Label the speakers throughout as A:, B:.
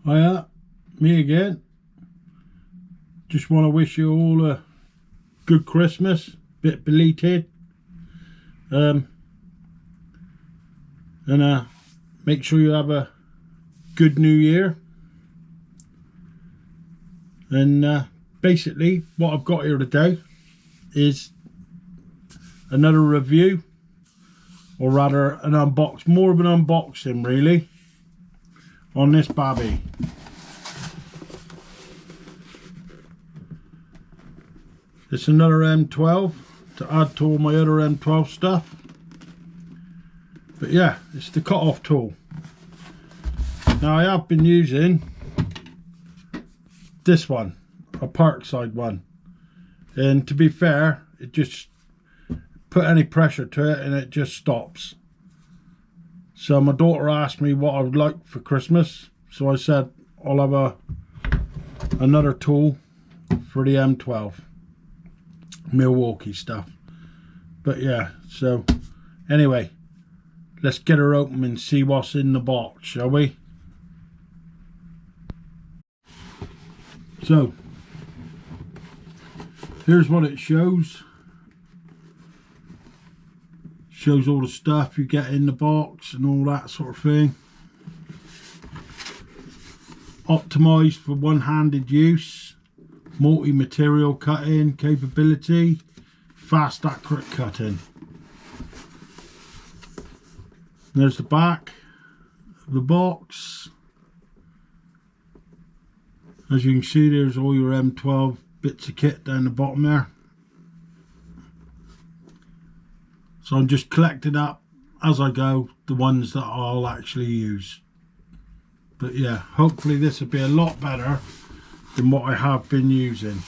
A: Hiya, me again. Just want to wish you all a good Christmas, bit belated, and make sure you have a good New Year. And basically what I've got here today is another review, or rather an more of an unboxing really, on this babby. It's another M12 to add to all my other M12 stuff. But yeah, it's the cut-off tool. Now I have been using this one, a Parkside one, and to be fair, it just put any pressure to it and it just stops. So my daughter asked me what I would like for Christmas, so I said I'll have another tool for the M12 Milwaukee stuff. But yeah, so anyway, let's get her open and see what's in the box, shall we? So here's what it shows. Shows all the stuff you get in the box and all that sort of thing. Optimized for one-handed use, multi-material cutting capability, fast accurate cutting. There's the back of the box. As you can see, there's all your M12 bits of kit down the bottom there. So I'm just collecting up as I go the ones that I'll actually use. But yeah, hopefully this will be a lot better than what I have been using.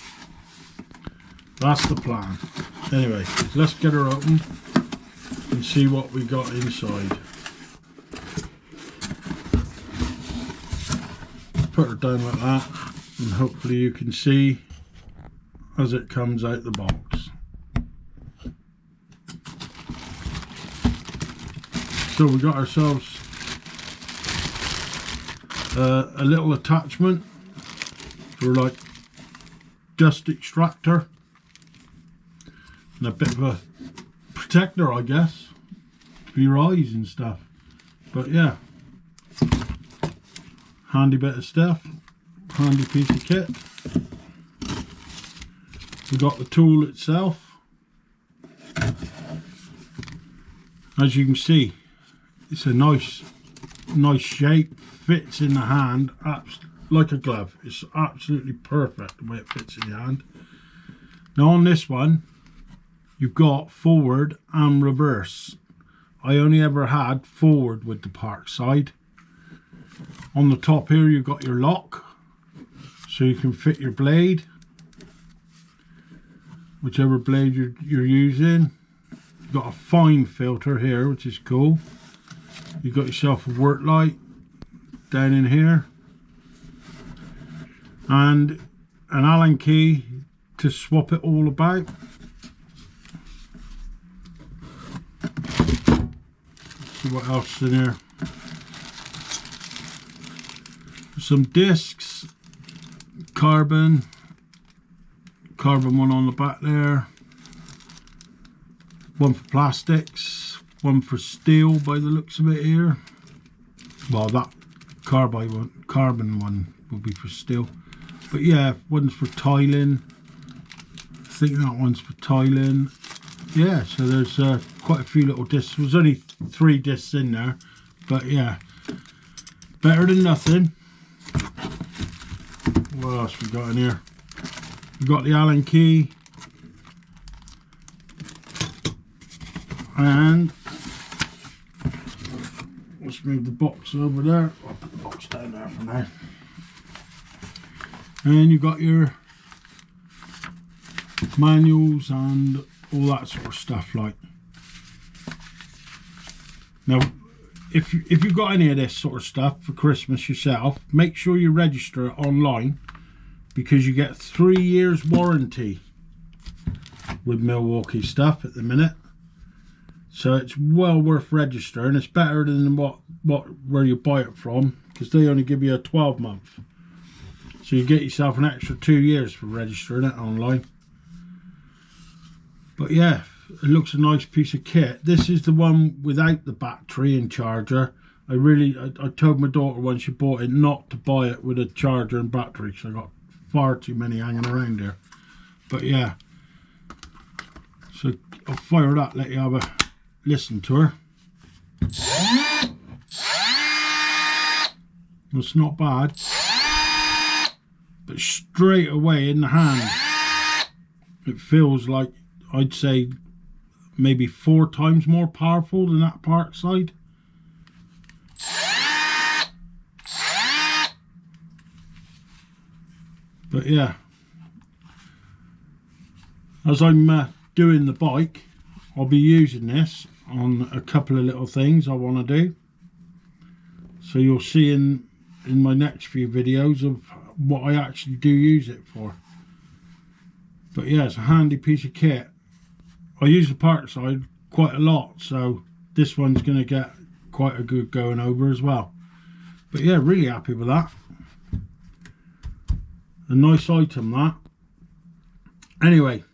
A: That's the plan. Anyway, let's get her open and see what we got inside. Put her down like that, and hopefully you can see as it comes out the box. So we got ourselves a little attachment for like dust extractor and a bit of a protector, I guess, for your eyes and stuff. But yeah, handy bit of stuff, handy piece of kit. We got the tool itself. As you can see, it's a nice shape, fits in the hand like a glove. It's absolutely perfect the way it fits in your hand. Now on this one, you've got forward and reverse. I only ever had forward with the Parkside. On the top here, you've got your lock, so you can fit your blade, whichever blade you're using. You've got a fine filter here, which is cool. You've got yourself a work light down in here, and an Allen key to swap it all about. Let's see what else is in here. Some discs, carbon one on the back there, one for plastics, one for steel by the looks of it here. Well, that carbon one will be for steel, but yeah, one's for tiling. I think that one's for tiling. Yeah, so there's quite a few little discs. There's only 3 discs in there, but yeah, better than nothing. What else we got in here? We got the Allen key, and let's move the box over there. I'll put the box down there for now. And you got your manuals and all that sort of stuff. Like, now, if you've got any of this sort of stuff for Christmas yourself, make sure you register it online, because you get 3 years warranty with Milwaukee stuff at the minute. So it's well worth registering. It's better than where you buy it from, because they only give you a 12-month. So you get yourself an extra 2 years for registering it online. But yeah, it looks a nice piece of kit. This is the one without the battery and charger. I told my daughter when she bought it not to buy it with a charger and battery, because I got far too many hanging around here. But yeah, so I'll fire it up, let you have a listen to her. It's not bad, but straight away in the hand it feels like, I'd say, maybe 4 times more powerful than that Parkside. But yeah, as I'm doing the bike, I'll be using this on a couple of little things I want to do. So you'll see in my next few videos of what I actually do use it for. But yeah, it's a handy piece of kit. I use the Parkside quite a lot, so this one's going to get quite a good going over as well. But yeah, really happy with that. A nice item, that. Anyway,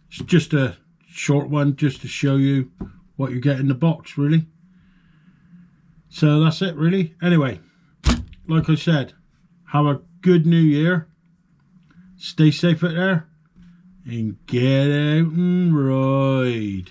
A: it's just a short one just to show you what you get in the box, really. So that's it, really. Anyway, like I said, have a good new year. Stay safe out there and get out and ride.